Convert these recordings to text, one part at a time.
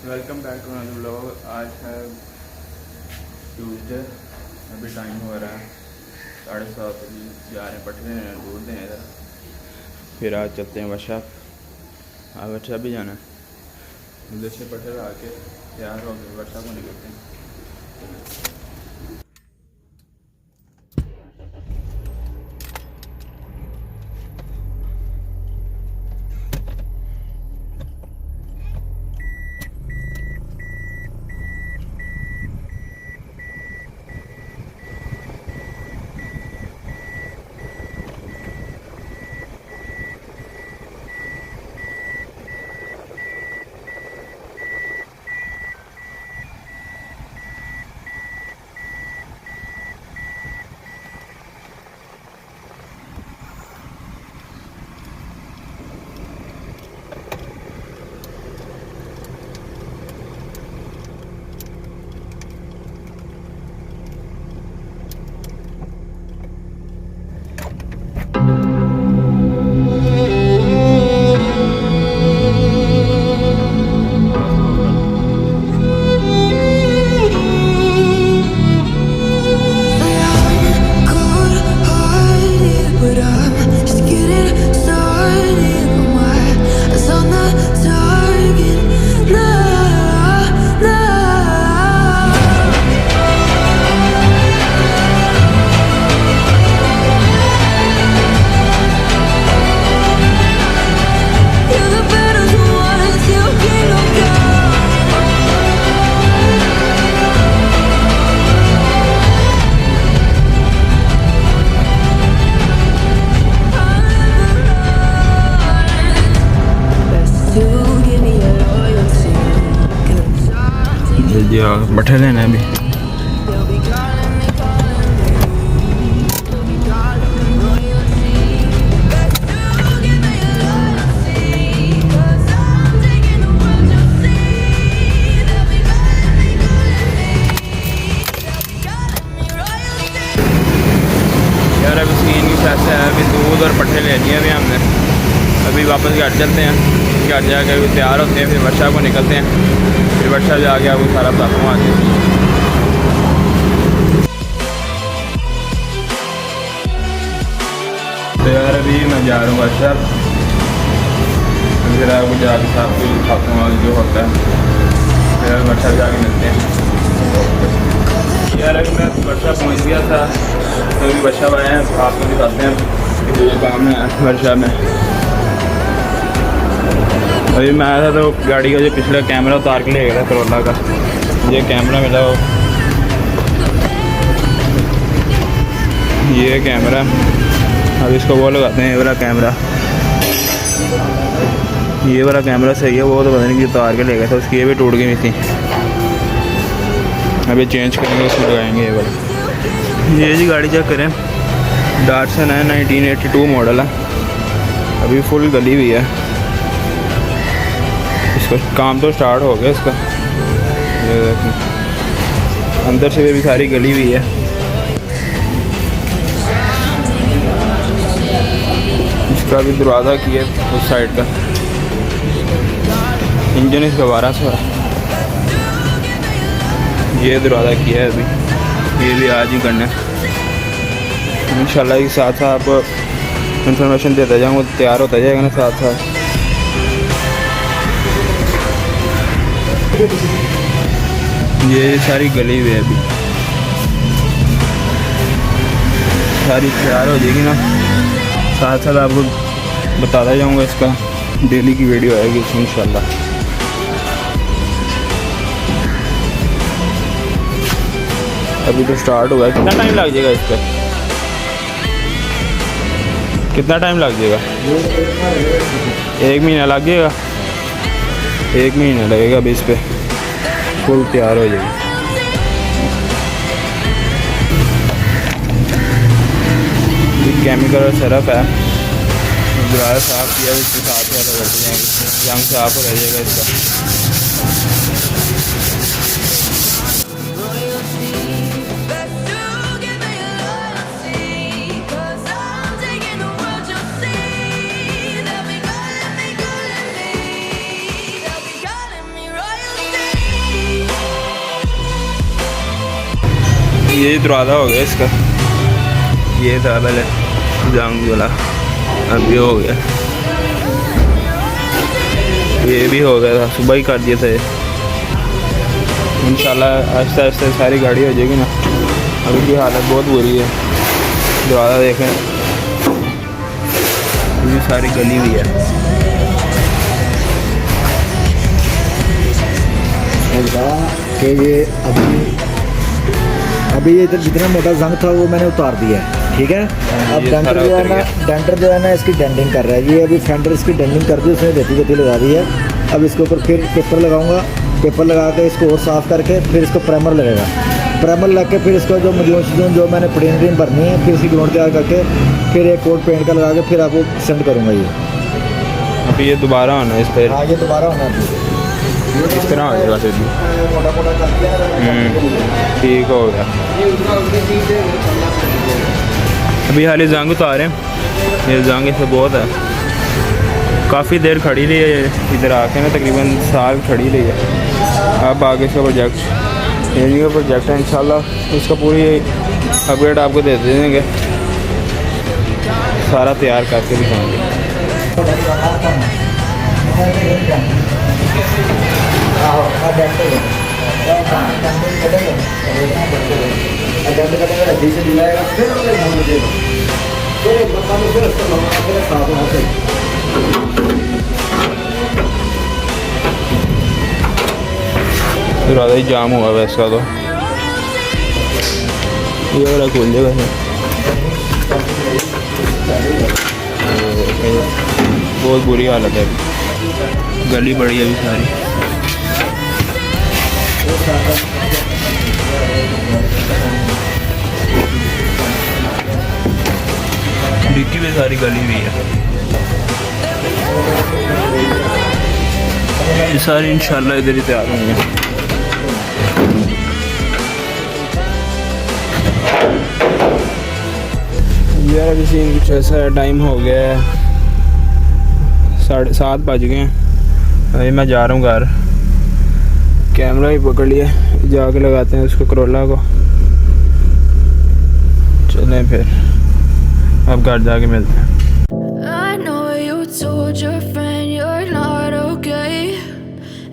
Welcome back to another vlog. आज है Tuesday, अभी टाइम हो रहा है 7:30 बजे। जा रहे हैं पटने, दूर हैं इधर। फिर आज चलते हैं वर्कशॉप। आज वर्कशॉप भी जाना है। उधर से पटने आके तैयार हो गए, वर्कशॉप को निकलते हैं। बैठे लेना अभी। यार अभी सीन की साथ है, अभी दूध और पट्टे ले लिए अभी हमने। अभी वापस घर चलते हैं, घर जाकर अभी तैयार होते हैं, फिर वर्कशॉप को निकलते हैं। फिर वर्कशॉप जाके आपको सारा बताऊँ आगे। तो यार अभी मैं जा रहा हूँ वर्कशॉप, फिर आपको जाके साथ कुछ दिखाता हूँ जो होता है। फिर वर्कशॉप जाके मिलते हैं। यार अभी मैं वर्कशॉप पहुँच गया था, तो अभी वर्कशॉप आए हैं, आपको दिखाते हैं कि जो काम है वर्कशॉप में। अभी मैं आया था तो गाड़ी का जो पिछला कैमरा उतार के ले गया था करोला का। ये कैमरा मिला वो, ये कैमरा। अब इसको वो लगाते हैं, ये वाला कैमरा। ये वाला कैमरा सही है, वो तो पता नहीं कि उतार के ले गया था, उसकी ये भी टूट गई थी। अभी चेंज करेंगे, उसको लगाएंगे ये वाला। ये जी गाड़ी चेक करें, datsun है, 1982 मॉडल है। अभी फुल गली हुई है। इसका काम तो स्टार्ट हो गया इसका, ये देखिए अंदर से भी सारी गली हुई है। इसका भी दरवाज़ा किया उस साइड का। इंजन इसका 1200 है। ये दरवाज़ा किया है अभी, ये भी आज ही करना है इंशाल्लाह। के साथ साथ आप इंफॉर्मेशन देता जाऊँगा, तैयार होता जाएगा ना साथ साथ। ये सारी गली हुई है, अभी सारी तैयार हो जाएगी ना, साथ साथ आपको बताता जाऊँगा। इसका डेली की वीडियो आएगी इसमें इंशाल्लाह। अभी तो स्टार्ट हुआ है। कितना टाइम लग जाएगा इस पर? कितना टाइम लग जाएगा? 1 महीना लग जाएगा। 1 महीना लगेगा अभी इस पर फुल तैयार हो जाएगी। केमिकल और सरफ है, दरवाज़ा साफ किया, इसके साथ ज़्यादा बढ़ते जाएंगे, जंग साफ हो जाएगा इसका। ये दरवाज़ा हो गया इसका, ये था पहले जंग वाला, अब ये हो गया, ये भी हो गया था, सुबह ही कर दिए थे। इंशाल्लाह आहिस्ता आहिस्ता सारी गाड़ी हो जाएगी ना। अभी की हालत बहुत बुरी है, दरवाज़ा देखें, ये सारी गली हुई है। कि ये अभी ये जितना मोटा जंग था वो मैंने उतार दिया है, ठीक है। अब डेंटर जो है ना इसकी डेंटिंग कर रहा है। ये अभी फेंडर इसकी डेंटिंग कर दी, उसने देती गति लगा दी है। अब इसके ऊपर फिर पेपर लगाऊंगा, पेपर लगा के इसको और साफ़ करके फिर इसको प्राइमर लगेगा। प्राइमर लग के फिर इसको जो मजून जो मैंने प्लेन भरनी है, फिर इसकी ग्राउंड तैयार करके फिर एक कोट पेंट का लगा के फिर आपको सेंड करूँगा। ये अभी ये दोबारा होना है इस पर? हाँ, ये दोबारा होना है, इस तरह हो जाएगा फिर मोटा मोटा कर दिया, ठीक हो गया। अभी हाल जंग उतारे, ये जंग इससे बहुत है, काफ़ी देर खड़ी रही है इधर आके ना, तकरीबन साल खड़ी रही है। अब आगे इसका प्रोजेक्ट, ये प्रोजेक्ट है, इंशाल्लाह इसका पूरी अपडेट आपको दे देंगे, सारा तैयार करके दिखाएंगे। ज़्यादा ही जाम हुआ है इसका, तो ये वाला खोल देगा है, बहुत बुरी हालत है, गली बड़ी है अभी सारी। डिक्की में सारी गली हुई है, ये सारी इंशाल्लाह इधर ही तैयार होंगे। यार अभी सीन कुछ ऐसा टाइम हो गया है, 7:30 बज गए हैं। अभी मैं जा रहा हूँ घर, कैमरा ही पकड़ लिया, जाके लगाते हैं उसको करोला को, चलें फिर अब घर जाके मिलते हैं। I know you told your friend you're not okay,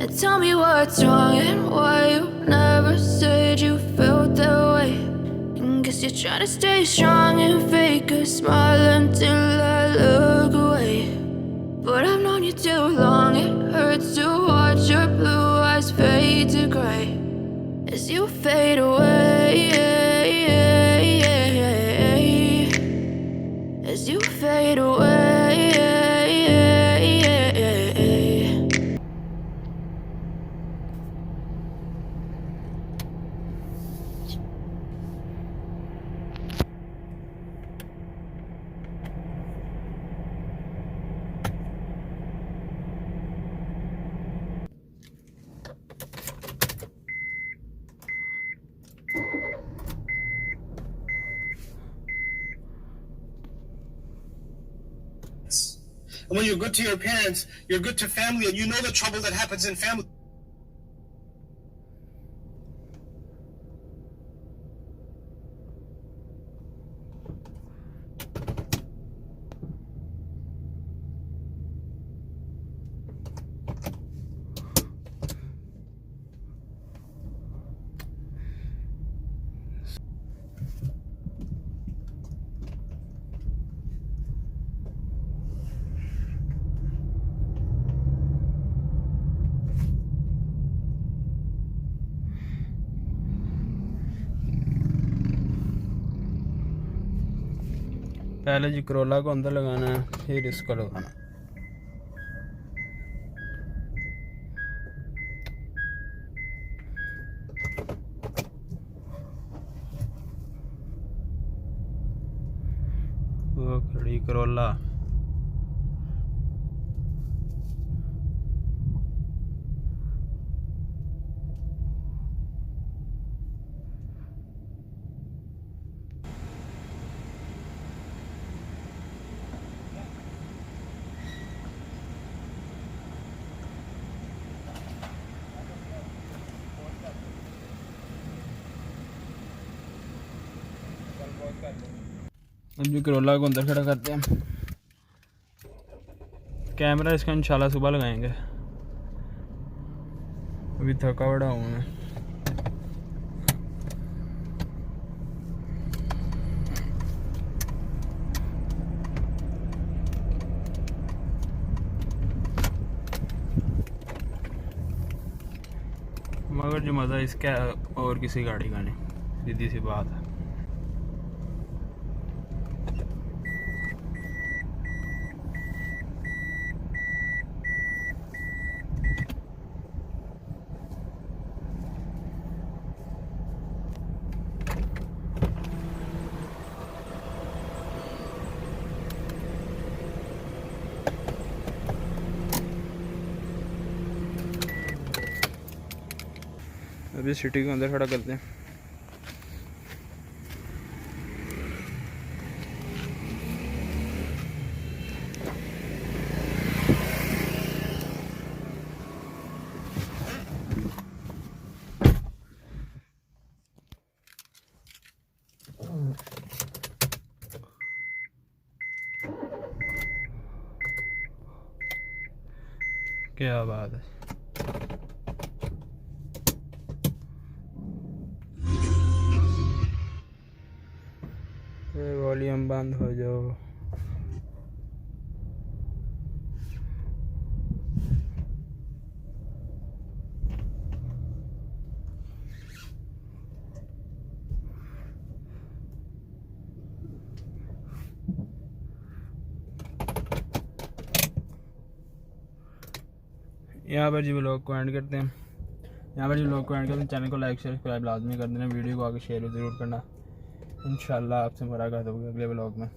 and tell me what's wrong and why you never said you felt that way. And guess you're trying to stay strong and fake a smile until I look away. But I've known you too long, it hurts to watch your blue eyes fade to gray as you fade away, as you fade away. And when you're good to your parents, you're good to family, and you know the trouble that happens in family. पहले जी Corolla को अंदर लगाना है, फिर इसको लगाना। वो खड़ी करोला, अब जो करोला को अंदर खड़ा करते हैं। कैमरा इसका इंशाल्लाह सुबह लगाएंगे, अभी थका बड़ा हूँ मैं। मगर जो मज़ा इसका और किसी गाड़ी का नहीं, सीधी सी बात है। अभी सिटी के अंदर खड़ा करते हैं। क्या बात है। वॉल्यूम बंद हो जाओ। यहाँ पर जी व्लॉग को एंड करते हैं। चैनल को लाइक शेयर सब्सक्राइब लाजमी कर देना। वीडियो को आगे शेयर ज़रूर करना। इंशाल्लाह आपसे मुलाकात होगी अगले व्लॉग में।